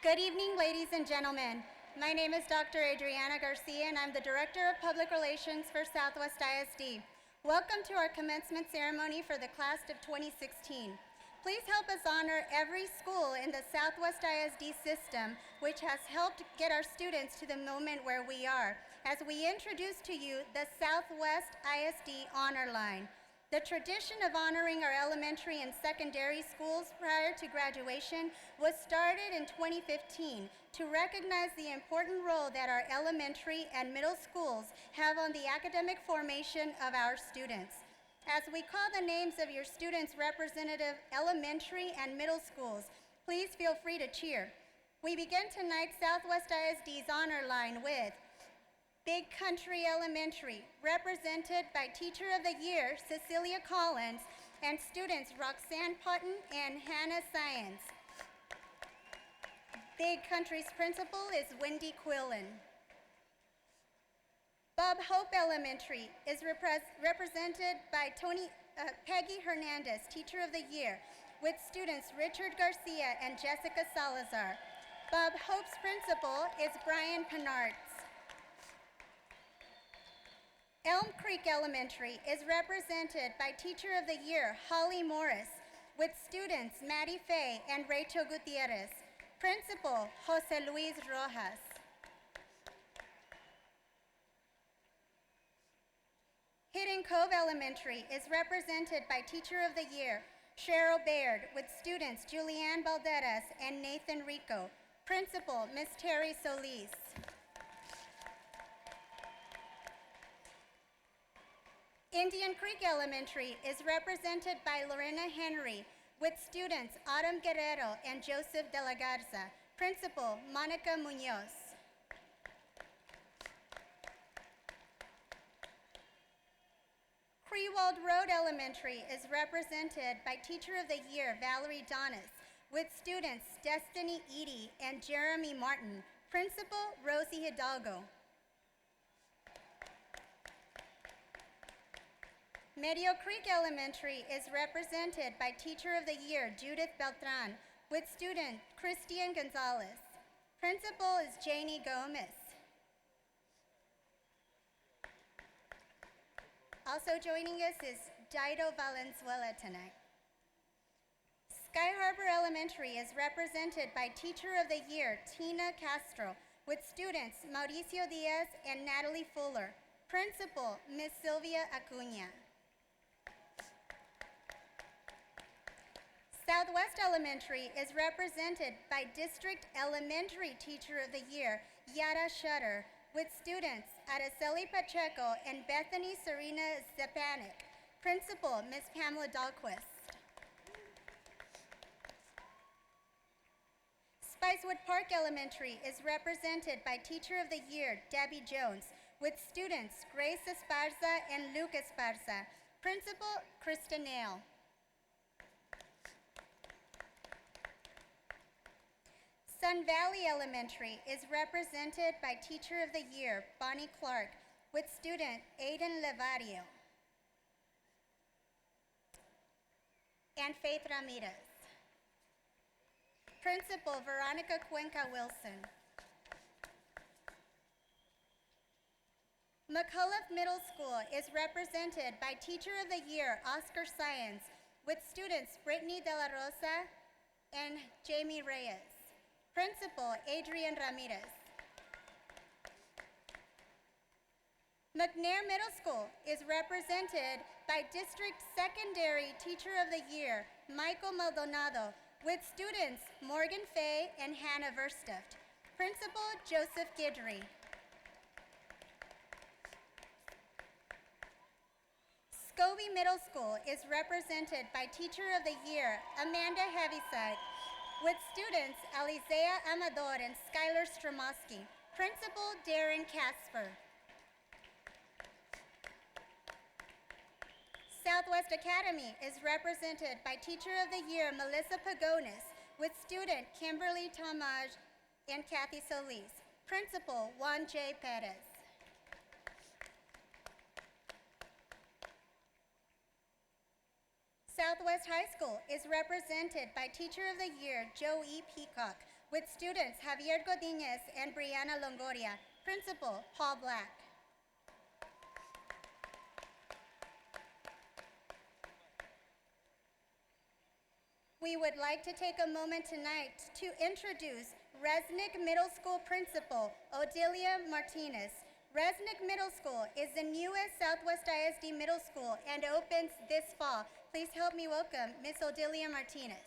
Good evening, ladies and gentlemen. My name is Dr. Adriana Garcia, and I'm the Director of Public Relations for Southwest ISD. Welcome to our commencement ceremony for the class of 2016. Please help us honor every school in the Southwest ISD system, which has helped get our students to the moment where we are, as we introduce to you the Southwest ISD Honor Line. The tradition of honoring our elementary and secondary schools prior to graduation was started in 2015 to recognize the important role that our elementary and middle schools have on the academic formation of our students. As we call the names of your students' representative elementary and middle schools, please feel free to cheer. We begin tonight's Southwest ISD's honor line with Big Country Elementary, represented by Teacher of the Year, Cecilia Collins, and students Roxanne Putton and Hannah Science. Big Country's principal is Wendy Quillen. Bob Hope Elementary is represented by Peggy Hernandez, Teacher of the Year, with students Richard Garcia and Jessica Salazar. Bob Hope's principal is Brian Penartz. Elm Creek Elementary is represented by Teacher of the Year, Holly Morris, with students Maddie Fay and Rachel Gutierrez. Principal, Jose Luis Rojas. Hidden Cove Elementary is represented by Teacher of the Year, Cheryl Baird, with students Julianne Balderas and Nathan Rico. Principal, Ms. Terry Solis. Indian Creek Elementary is represented by Lorena Henry, with students Autumn Guerrero and Joseph De La Garza. Principal, Monica Munoz. Crewald Road Elementary is represented by Teacher of the Year, Valerie Donis, with students Destiny Edie and Jeremy Martin. Principal, Rosie Hidalgo. Medio Creek Elementary is represented by Teacher of the Year, Judith Beltran, with student Christian Gonzalez. Principal is Janie Gomez. Also joining us is Dido Valenzuela tonight. Sky Harbor Elementary is represented by Teacher of the Year, Tina Castro, with students Mauricio Diaz and Natalie Fuller. Principal, Ms. Sylvia Acuña. Southwest Elementary is represented by District Elementary Teacher of the Year, Yara Shutter, with students Araceli Pacheco and Bethany Serena Zepanik. Principal, Ms. Pamela Dahlquist. Spicewood Park Elementary is represented by Teacher of the Year, Debbie Jones, with students Grace Esparza and Luke Esparza. Principal, Krista Nail. Sun Valley Elementary is represented by Teacher of the Year, Bonnie Clark, with student Aiden Levario and Faith Ramirez. Principal, Veronica Cuenca Wilson. McCullough Middle School is represented by Teacher of the Year, Oscar Science, with students Brittany De La Rosa and Jamie Reyes. Principal, Adrian Ramirez. McNair Middle School is represented by District Secondary Teacher of the Year, Michael Maldonado, with students Morgan Fay and Hannah Verstuft. Principal, Joseph Guidry. Scobie Middle School is represented by Teacher of the Year, Amanda Heaviside, with students Alizea Amador and Skylar Stromoski. Principal, Darren Casper. Southwest Academy is represented by Teacher of the Year, Melissa Pagonis, with student Kimberly Tomaj and Kathy Solis. Principal, Juan J. Perez. Southwest High School is represented by Teacher of the Year, Joe E. Peacock, with students Javier Godinez and Brianna Longoria, Principal Paul Black. We would like to take a moment tonight to introduce Resnick Middle School Principal Odilia Martinez. Resnick Middle School is the newest Southwest ISD middle school and opens this fall. Please help me welcome Ms. Odilia Martinez.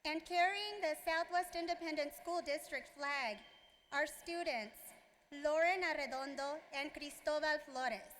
And carrying the Southwest Independent School District flag are students Lauren Arredondo and Cristobal Flores.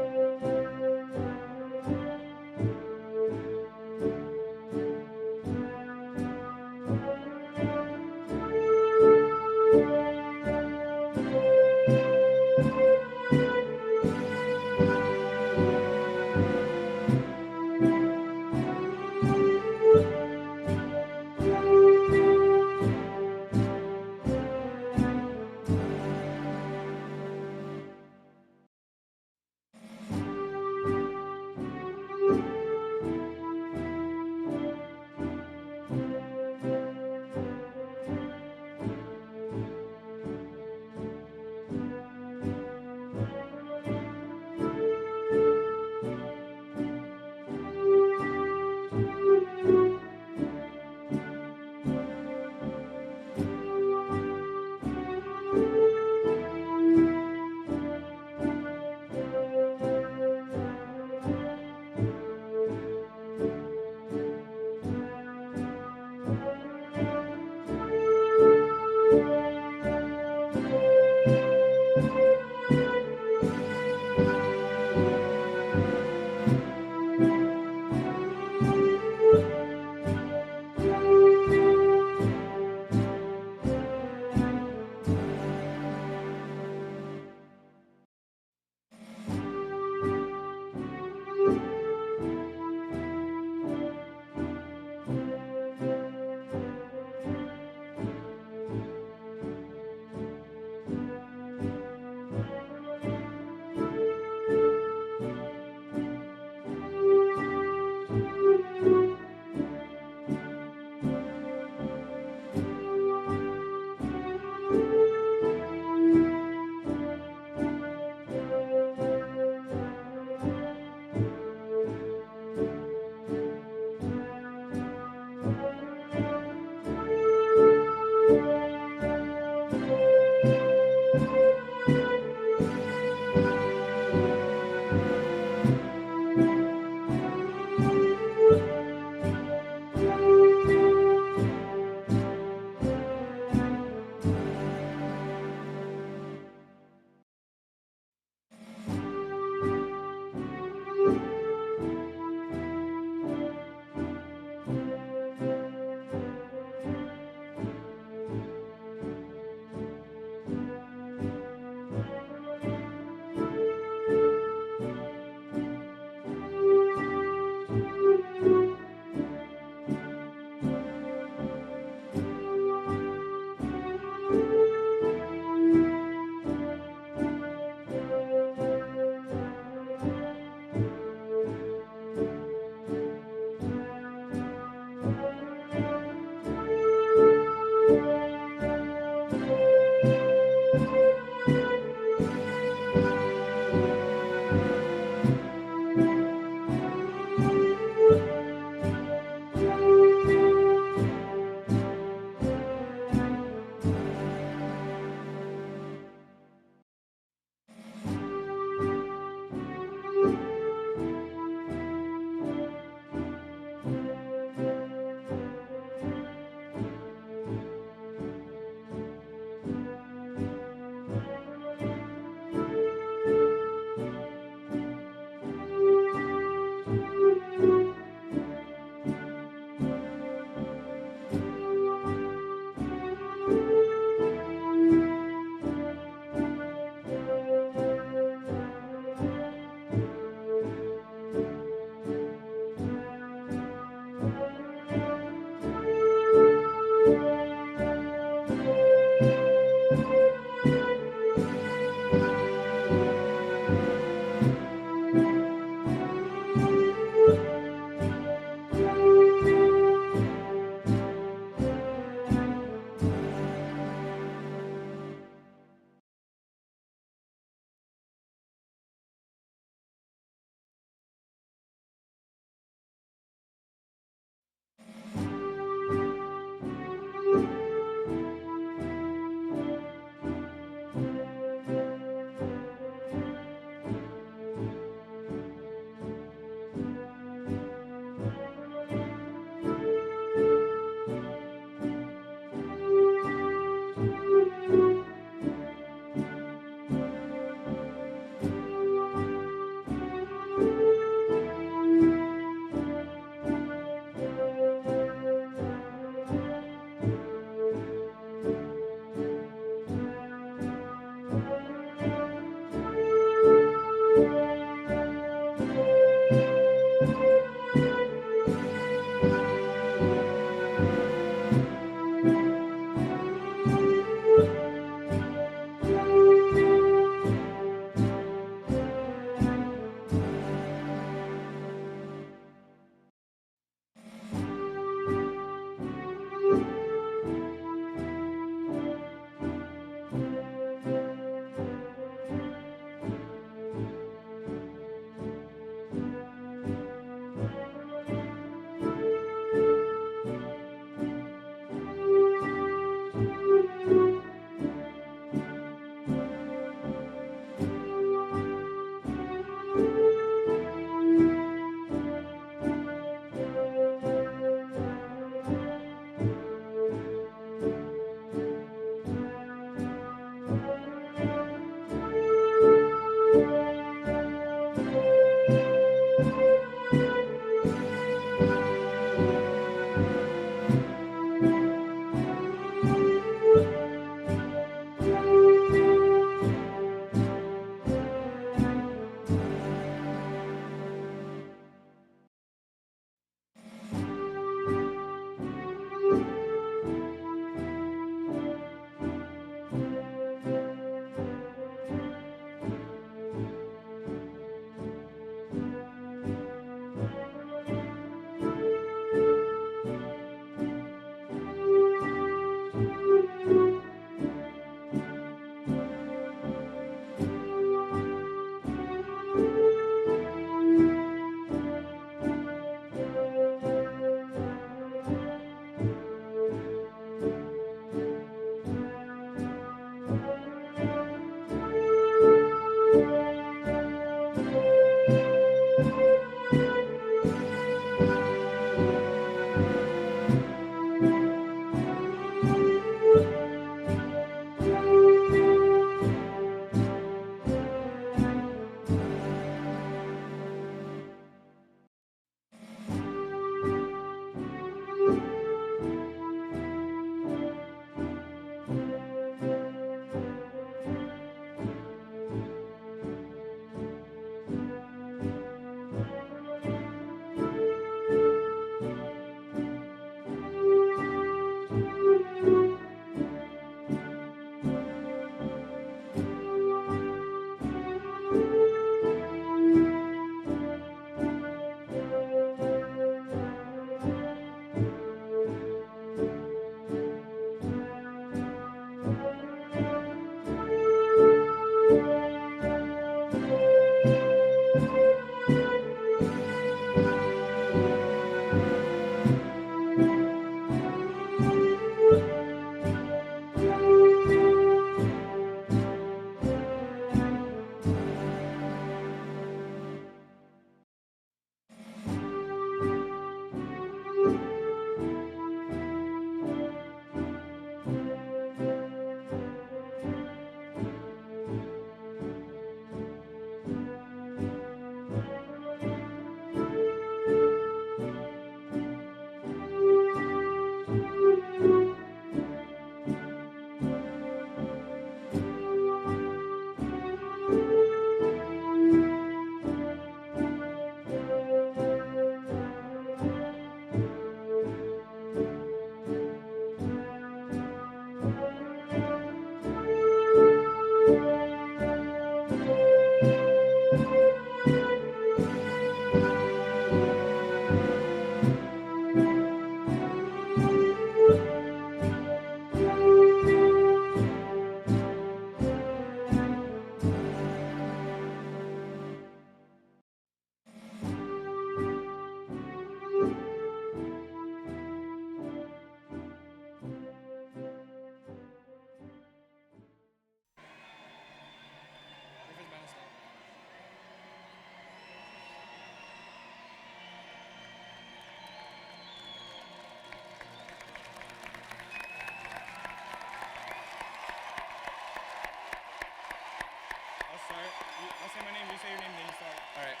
I'll say my name, you say your name, then you start. All right.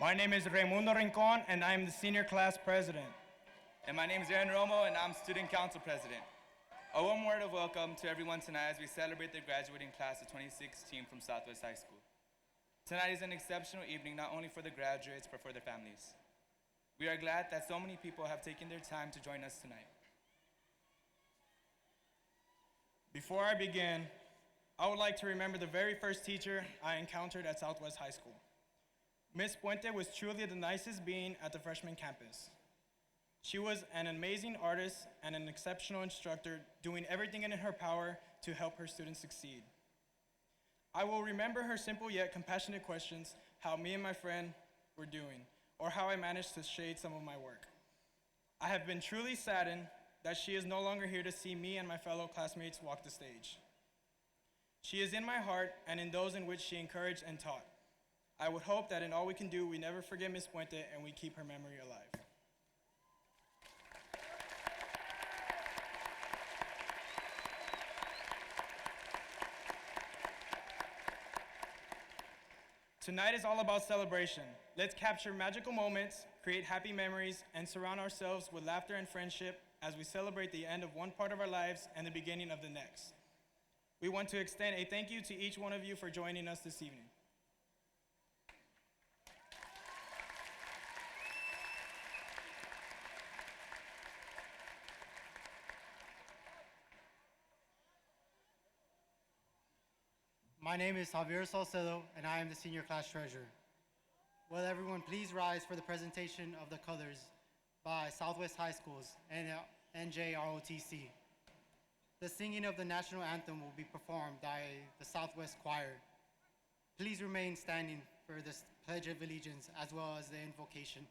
My name is Raimundo Rincon, and I am the senior class president. And my name is Aaron Romo, and I'm student council president. A warm word of welcome to everyone tonight as we celebrate the graduating class of 2016 from Southwest High School. Tonight is an exceptional evening not only for the graduates, but for their families. We are glad that so many people have taken their time to join us tonight. Before I begin, I would like to remember the very first teacher I encountered at Southwest High School. Ms. Puente was truly the nicest being at the freshman campus. She was an amazing artist and an exceptional instructor, doing everything in her power to help her students succeed. I will remember her simple yet compassionate questions, how me and my friend were doing, or how I managed to shade some of my work. I have been truly saddened that she is no longer here to see me and my fellow classmates walk the stage. She is in my heart and in those in which she encouraged and taught. I would hope that in all we can do, we never forget Ms. Puente and we keep her memory alive. Tonight is all about celebration. Let's capture magical moments, create happy memories, and surround ourselves with laughter and friendship as we celebrate the end of one part of our lives and the beginning of the next. We want to extend a thank you to each one of you for joining us this evening. My name is Javier Salcedo, and I am the senior class treasurer. Will everyone please rise for the presentation of the colors by Southwest High School's NJROTC. The singing of the national anthem will be performed by the Southwest Choir. Please remain standing for the Pledge of Allegiance as well as the invocation.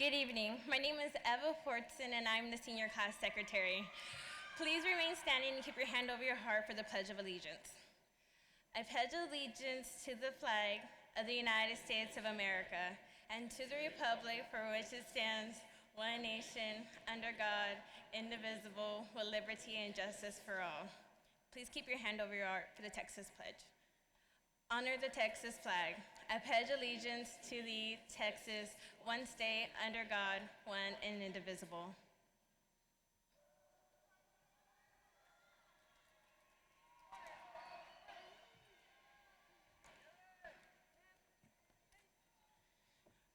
Good evening. My name is Eva Fortson, and I'm the senior class secretary. Please remain standing and keep your hand over your heart for the Pledge of Allegiance. I pledge allegiance to the flag of the United States of America and to the republic for which it stands, one nation, under God, indivisible, with liberty and justice for all. Please keep your hand over your heart for the Texas Pledge. Honor the Texas flag. I pledge allegiance to the Texas, one state, under God, one and indivisible.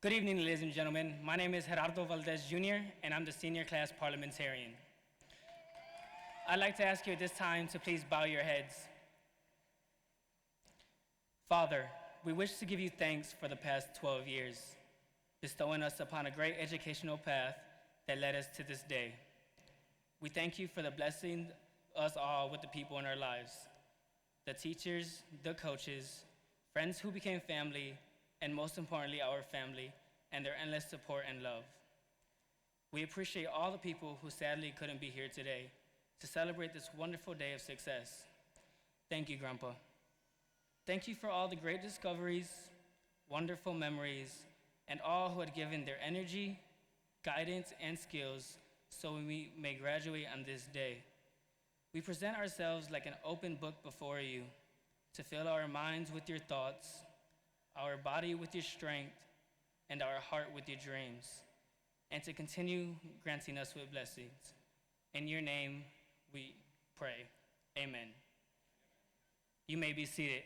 Good evening, ladies and gentlemen. My name is Gerardo Valdez Jr., and I'm the senior class parliamentarian. I'd like to ask you at this time to please bow your heads. Father, we wish to give you thanks for the past 12 years, bestowing us upon a great educational path that led us to this day. We thank you for the blessing us all with the people in our lives, the teachers, the coaches, friends who became family, and most importantly, our family, and their endless support and love. We appreciate all the people who sadly couldn't be here today to celebrate this wonderful day of success. Thank you, Grandpa. Thank you for all the great discoveries, wonderful memories, and all who had given their energy, guidance, and skills so we may graduate on this day. We present ourselves like an open book before you to fill our minds with your thoughts, our body with your strength, and our heart with your dreams, and to continue granting us with blessings. In your name we pray. Amen. You may be seated.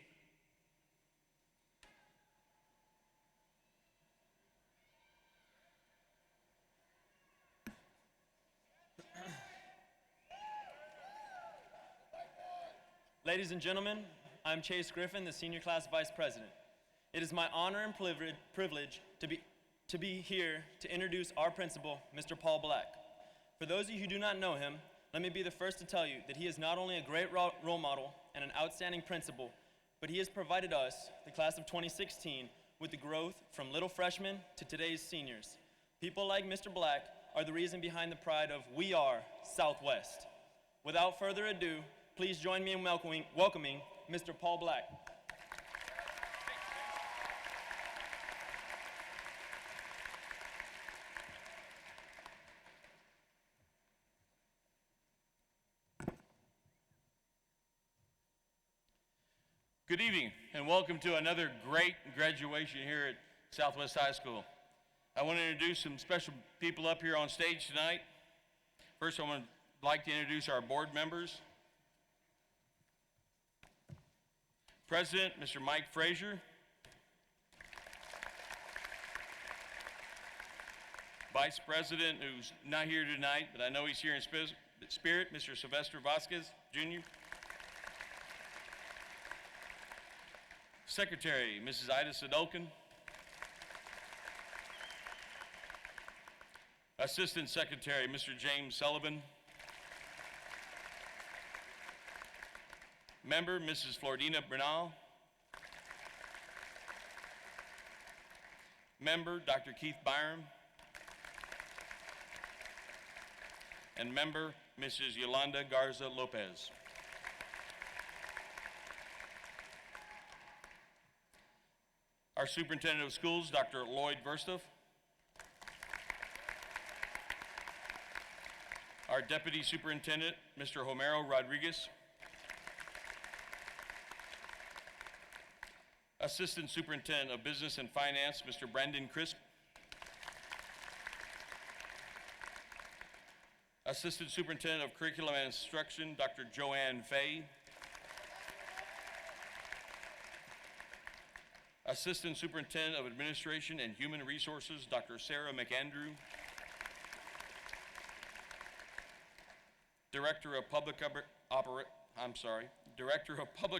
Ladies and gentlemen, I'm Chase Griffin, the senior class vice president. It is my honor and privilege to be here to introduce our principal, Mr. Paul Black. For those of you who do not know him, let me be the first to tell you that he is not only a great role model and an outstanding principal, but he has provided us, the class of 2016, with the growth from little freshmen to today's seniors. People like Mr. Black are the reason behind the pride of We Are Southwest. Without further ado, please join me in welcoming Mr. Paul Black. Good evening, and welcome to another great graduation here at Southwest High School. I want to introduce some special people up here on stage tonight. First, I would like to introduce our board members. President, Mr. Mike Frazier. Vice President, who's not here tonight, but I know he's here in spirit, Mr. Sylvester Vasquez, Jr. Secretary, Mrs. Ida Sadolkin. Assistant Secretary, Mr. James Sullivan. Member, Mrs. Flordina Bernal. Member, Dr. Keith Byram. And member, Mrs. Yolanda Garza Lopez. Our Superintendent of Schools, Dr. Lloyd Verstoff. Our Deputy Superintendent, Mr. Homero Rodriguez. Assistant Superintendent of Business and Finance, Mr. Brandon Crisp. Assistant Superintendent of Curriculum and Instruction, Dr. Joanne Fay. Assistant Superintendent of Administration and Human Resources, Dr. Sarah McAndrew. Director of Public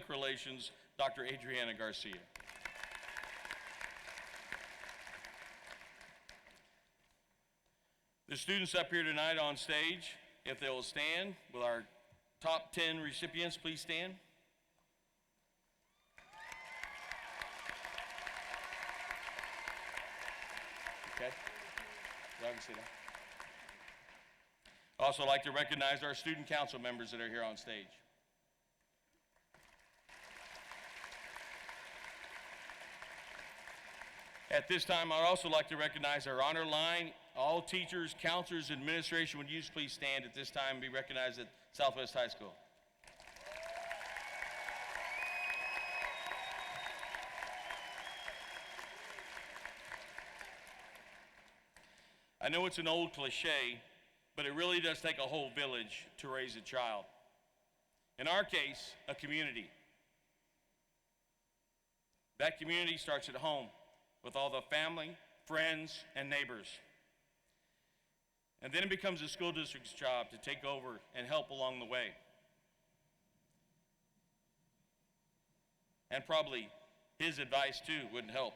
Relations, Dr. Adriana Garcia. The students up here tonight on stage, if they will stand, will our top 10 recipients please stand? Okay, y'all can sit down. Also like to recognize our student council members that are here on stage. At this time, I'd also like to recognize our honor line. All teachers, counselors, administration, would you please stand at this time and be recognized at Southwest High School. I know it's an old cliche, but it really does take a whole village to raise a child. In our case, a community. That community starts at home with all the family, friends, and neighbors. And then it becomes the school district's job to take over and help along the way. And probably his advice too wouldn't help.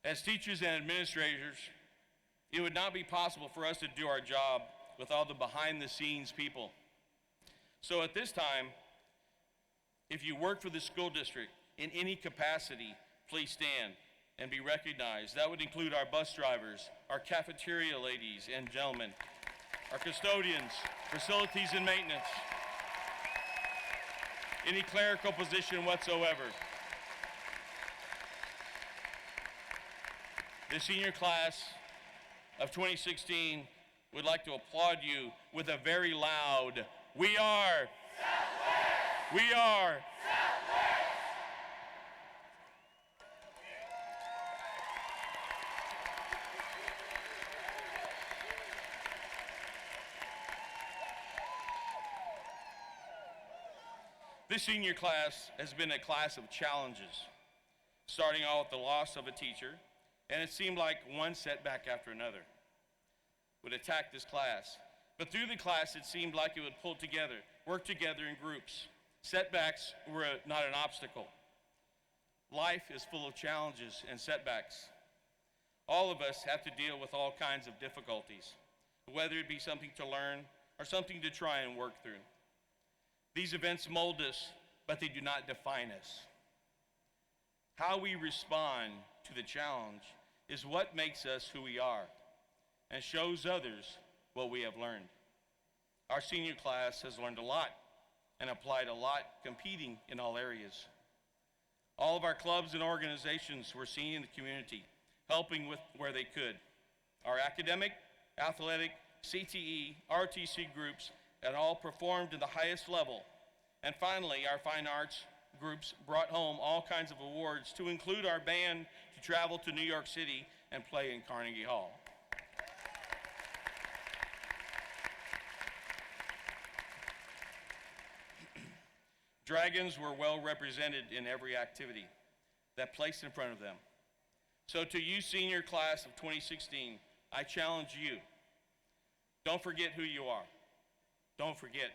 As teachers and administrators, it would not be possible for us to do our job with all the behind-the-scenes people. So at this time, if you work for the school district in any capacity, please stand and be recognized. That would include our bus drivers, our cafeteria ladies and gentlemen, our custodians, facilities and maintenance, any clerical position whatsoever. The senior class of 2016 would like to applaud you with a very loud, "We are! Southwest! We are! Southwest!" This senior class has been a class of challenges, starting out with the loss of a teacher, and it seemed like one setback after another would attack this class. But through the class, it seemed like it would pull together, work together in groups. Setbacks were not an obstacle. Life is full of challenges and setbacks. All of us have to deal with all kinds of difficulties, whether it be something to learn or something to try and work through. These events mold us, but they do not define us. How we respond to the challenge is what makes us who we are and shows others what we have learned. Our senior class has learned a lot and applied a lot, competing in all areas. All of our clubs and organizations were seen in the community, helping with where they could. Our academic, athletic, CTE, RTC groups had all performed to the highest level. And finally, our fine arts groups brought home all kinds of awards, to include our band to travel to New York City and play in Carnegie Hall. Dragons were well represented in every activity that placed in front of them. So to you, senior class of 2016, I challenge you. Don't forget who you are. Don't forget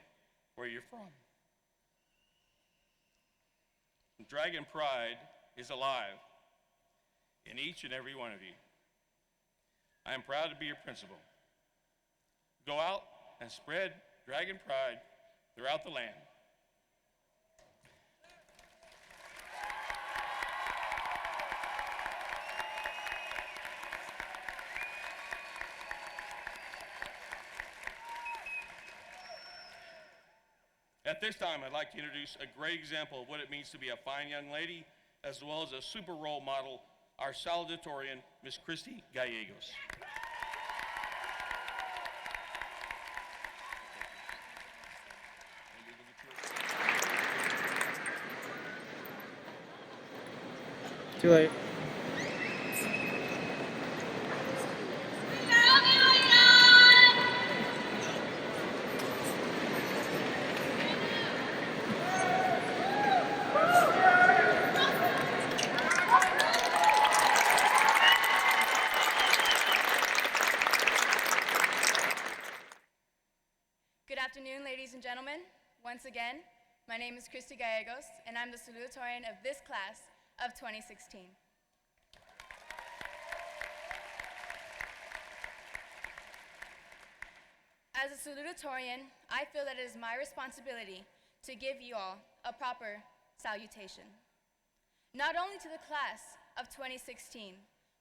where you're from. Dragon pride is alive in each and every one of you. I am proud to be your principal. Go out and spread dragon pride throughout the land. At this time, I'd like to introduce a great example of what it means to be a fine young lady, as well as a super role model, our Salutatorian, Miss Christy Gallegos. Too late. Good afternoon, ladies and gentlemen. Once again, my name is Christy Gallegos, and I'm the Salutatorian of this class of 2016. As a Salutatorian, I feel that it is my responsibility to give you all a proper salutation. Not only to the class of 2016,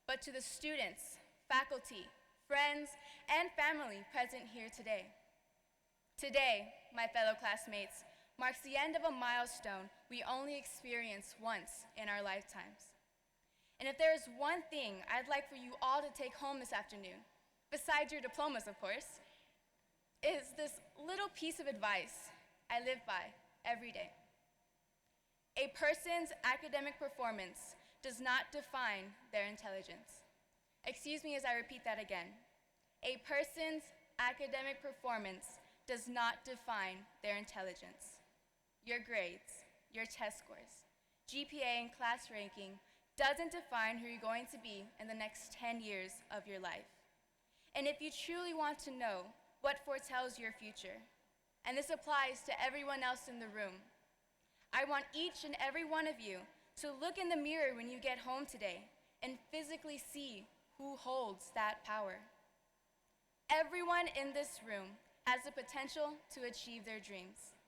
but to the students, faculty, friends, and family present here today. Today, my fellow classmates, marks the end of a milestone we only experience once in our lifetimes. And if there is one thing I'd like for you all to take home this afternoon, besides your diplomas, of course, is this little piece of advice I live by every day. A person's academic performance does not define their intelligence. Excuse me as I repeat that again. A person's academic performance does not define their intelligence. Your grades, your test scores, GPA and class ranking doesn't define who you're going to be in the next 10 years of your life. And if you truly want to know what foretells your future, and this applies to everyone else in the room, I want each and every one of you to look in the mirror when you get home today and physically see who holds that power. Everyone in this room has the potential to achieve their dreams.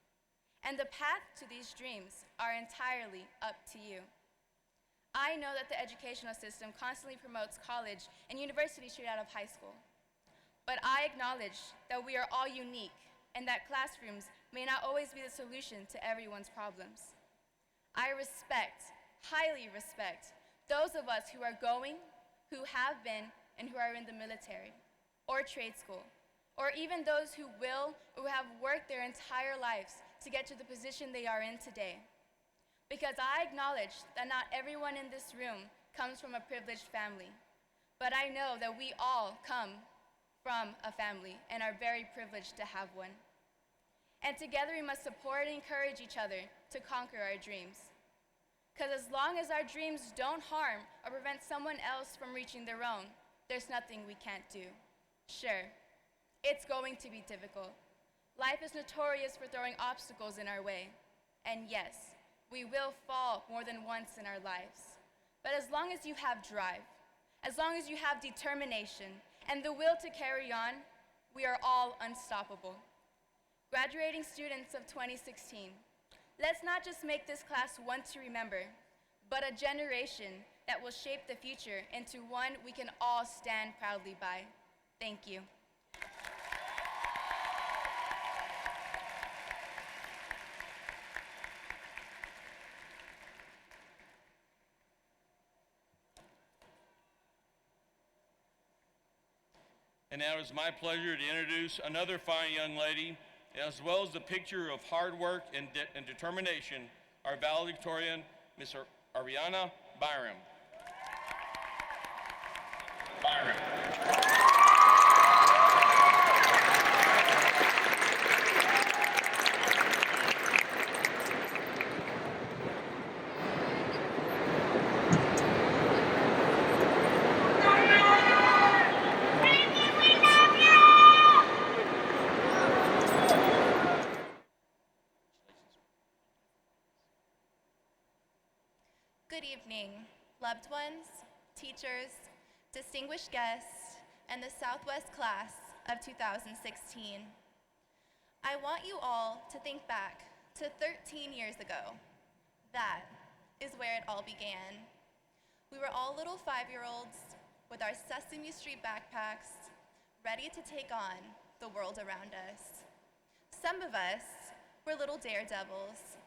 And the path to these dreams are entirely up to you. I know that the educational system constantly promotes college and university straight out of high school. But I acknowledge that we are all unique and that classrooms may not always be the solution to everyone's problems. I respect, highly respect, those of us who are going, who have been, and who are in the military, or trade school, or even those who will or who have worked their entire lives to get to the position they are in today. Because I acknowledge that not everyone in this room comes from a privileged family, but I know that we all come from a family and are very privileged to have one. And together we must support and encourage each other to conquer our dreams. Because as long as our dreams don't harm or prevent someone else from reaching their own, there's nothing we can't do. Sure, it's going to be difficult. Life is notorious for throwing obstacles in our way. And yes, we will fall more than once in our lives. But as long as you have drive, as long as you have determination and the will to carry on, we are all unstoppable. Graduating students of 2016, let's not just make this class one to remember, but a generation that will shape the future into one we can all stand proudly by. Thank you. And now it's my pleasure to introduce another fine young lady, as well as the picture of hard work and determination, our valedictorian, Miss Ariana Byram. Good evening, loved ones, teachers, distinguished guests, and the Southwest class of 2016. I want you all to think back to 13 years ago. That is where it all began. We were all little 5-year-olds with our Sesame Street backpacks, ready to take on the world around us. Some of us were little daredevils,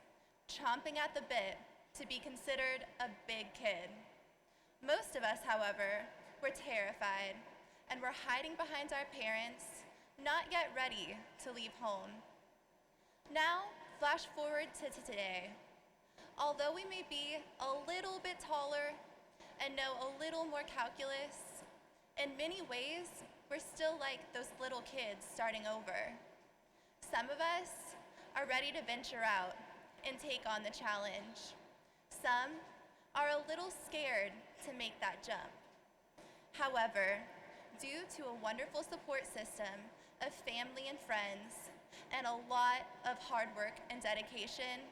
chomping at the bit to be considered a big kid. Most of us, however, were terrified and were hiding behind our parents, not yet ready to leave home. Now, flash forward to today. Although we may be a little bit taller and know a little more calculus, in many ways, we're still like those little kids starting over. Some of us are ready to venture out and take on the challenge. Some are a little scared to make that jump. However, due to a wonderful support system of family and friends and a lot of hard work and dedication,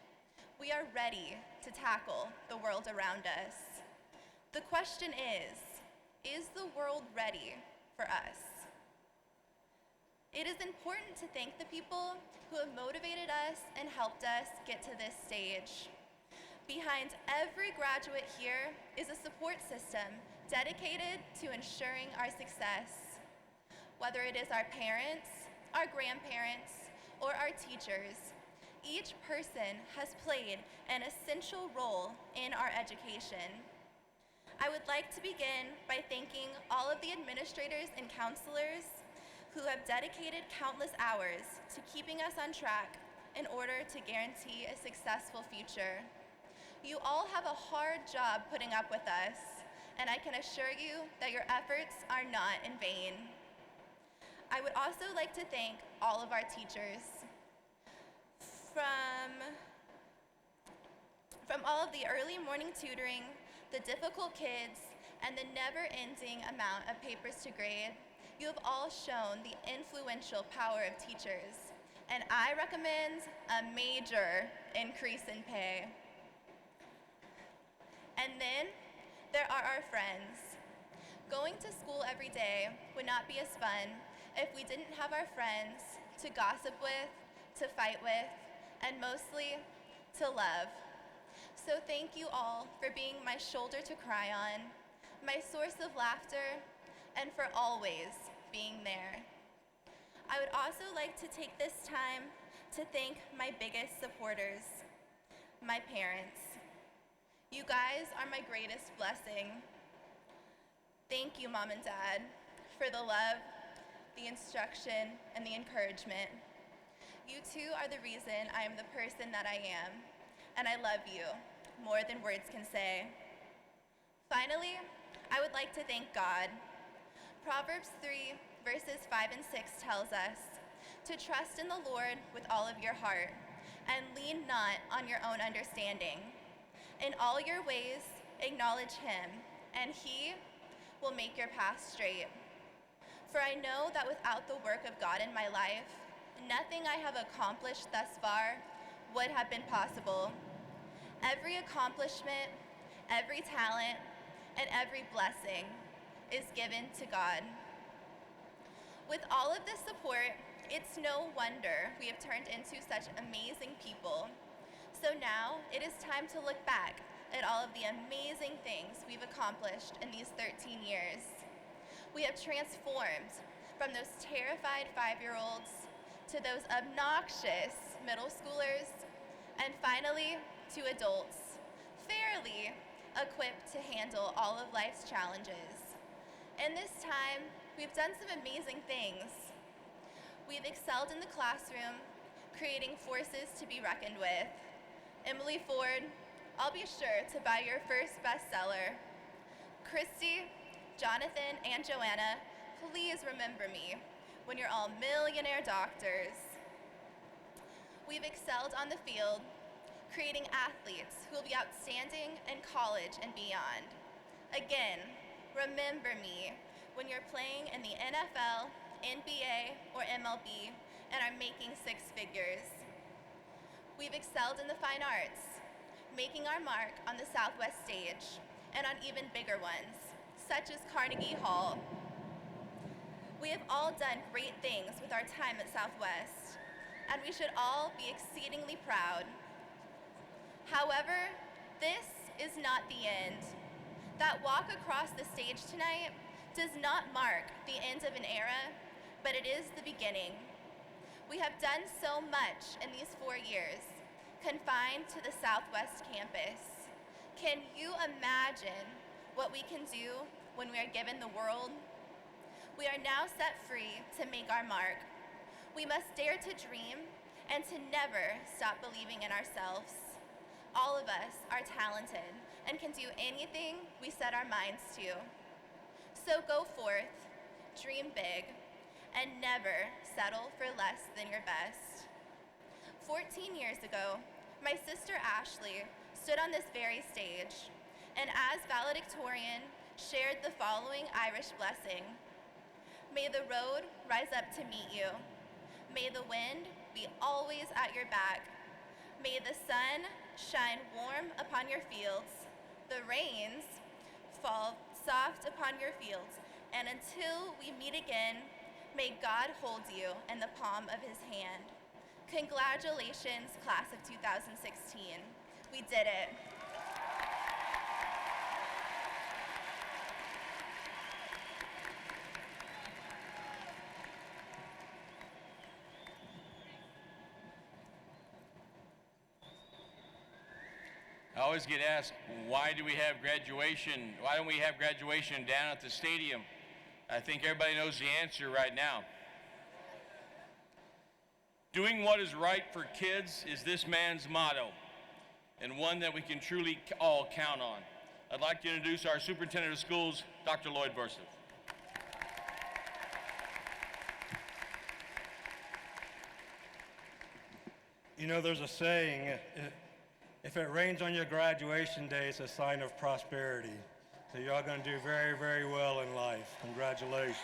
we are ready to tackle the world around us. The question is the world ready for us? It is important to thank the people who have motivated us and helped us get to this stage. Behind every graduate here is a support system dedicated to ensuring our success. Whether it is our parents, our grandparents, or our teachers, each person has played an essential role in our education. I would like to begin by thanking all of the administrators and counselors who have dedicated countless hours to keeping us on track in order to guarantee a successful future. You all have a hard job putting up with us, and I can assure you that your efforts are not in vain. I would also like to thank all of our teachers. From all of the early morning tutoring, the difficult kids, and the never-ending amount of papers to grade, you have all shown the influential power of teachers, and I recommend a major increase in pay. And then there are our friends. Going to school every day would not be as fun if we didn't have our friends to gossip with, to fight with, and mostly to love. So thank you all for being my shoulder to cry on, my source of laughter, and for always being there. I would also like to take this time to thank my biggest supporters, my parents. You guys are my greatest blessing. Thank you, Mom and Dad, for the love, the instruction, and the encouragement. You two are the reason I am the person that I am, and I love you more than words can say. Finally, I would like to thank God. Proverbs 3, verses 5 and 6 tells us to trust in the Lord with all of your heart and lean not on your own understanding. In all your ways, acknowledge him, and he will make your path straight. For I know that without the work of God in my life, nothing I have accomplished thus far would have been possible. Every accomplishment, every talent, and every blessing is given to God. With all of this support, it's no wonder we have turned into such amazing people. So now it is time to look back at all of the amazing things we've accomplished in these 13 years. We have transformed from those terrified 5-year-olds to those obnoxious middle schoolers, and finally to adults, fairly equipped to handle all of life's challenges. In this time, we've done some amazing things. We've excelled in the classroom, creating forces to be reckoned with. Emily Ford, I'll be sure to buy your first bestseller. Christy, Jonathan, and Joanna, please remember me when you're all millionaire doctors. We've excelled on the field, creating athletes who will be outstanding in college and beyond. Again, remember me when you're playing in the NFL, NBA, or MLB and are making 6 figures. We've excelled in the fine arts, making our mark on the Southwest stage and on even bigger ones, such as Carnegie Hall. We have all done great things with our time at Southwest, and we should all be exceedingly proud. However, this is not the end. That walk across the stage tonight does not mark the end of an era, but it is the beginning. We have done so much in these 4 years, confined to the Southwest campus. Can you imagine what we can do when we are given the world? We are now set free to make our mark. We must dare to dream and to never stop believing in ourselves. All of us are talented and can do anything we set our minds to. So go forth, dream big, and never settle for less than your best. 14 years ago, my sister Ashley stood on this very stage, and as valedictorian, shared the following Irish blessing. May the road rise up to meet you. May the wind be always at your back. May the sun shine warm upon your fields, the rains fall soft upon your fields, and until we meet again, may God hold you in the palm of his hand. Congratulations, class of 2016. We did it. I always get asked, why do we have graduation? Why don't we have graduation down at the stadium? I think everybody knows the answer right now. Doing what is right for kids is this man's motto, and one that we can truly all count on. I'd like to introduce our superintendent of schools, Dr. Lloyd Bursiff. You know, there's a saying, if it rains on your graduation day, it's a sign of prosperity. So y'all gonna do very, very well in life. Congratulations.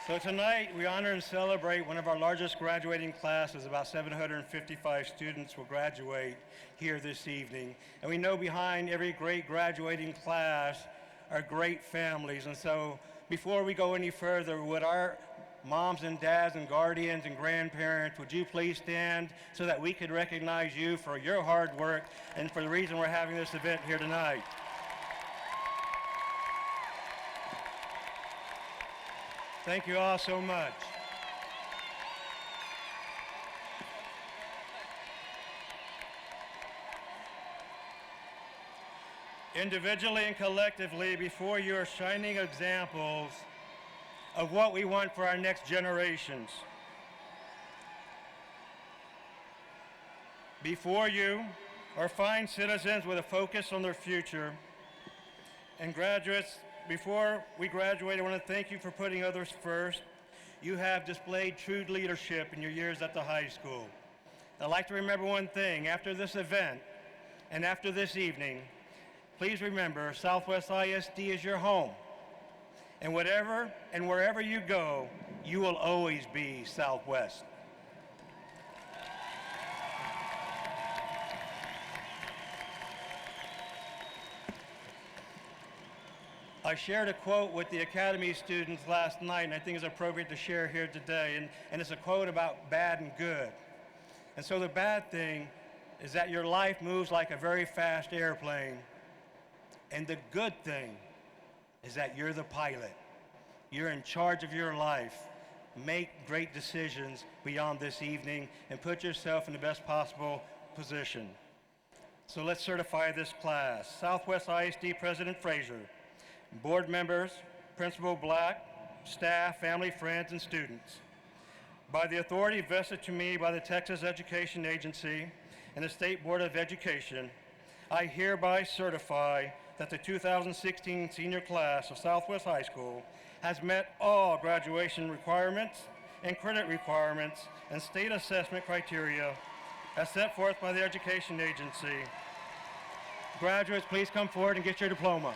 So tonight, we honor and celebrate one of our largest graduating classes. About 755 students will graduate here this evening. And we know behind every great graduating class are great families. And so before we go any further, would our moms and dads and guardians and grandparents, would you please stand so that we could recognize you for your hard work and for the reason we're having this event here tonight. Thank you all so much. Individually and collectively, before you are shining examples of what we want for our next generations. Before you are fine citizens with a focus on their future. And graduates, before we graduate, I want to thank you for putting others first. You have displayed true leadership in your years at the high school. I'd like to remember one thing. After this event and after this evening, please remember Southwest ISD is your home. And whatever and wherever you go, you will always be Southwest. I shared a quote with the Academy students last night, and I think it's appropriate to share here today. And it's a quote about bad and good. And so the bad thing is that your life moves like a very fast airplane. And the good thing is that you're the pilot. You're in charge of your life. Make great decisions beyond this evening and put yourself in the best possible position. So let's certify this class. Southwest ISD President Frazier, board members, Principal Black, staff, family, friends, and students. By the authority vested to me by the Texas Education Agency and the State Board of Education, I hereby certify that the 2016 senior class of Southwest High School has met all graduation requirements and credit requirements and state assessment criteria as set forth by the Education Agency. Graduates, please come forward and get your diploma.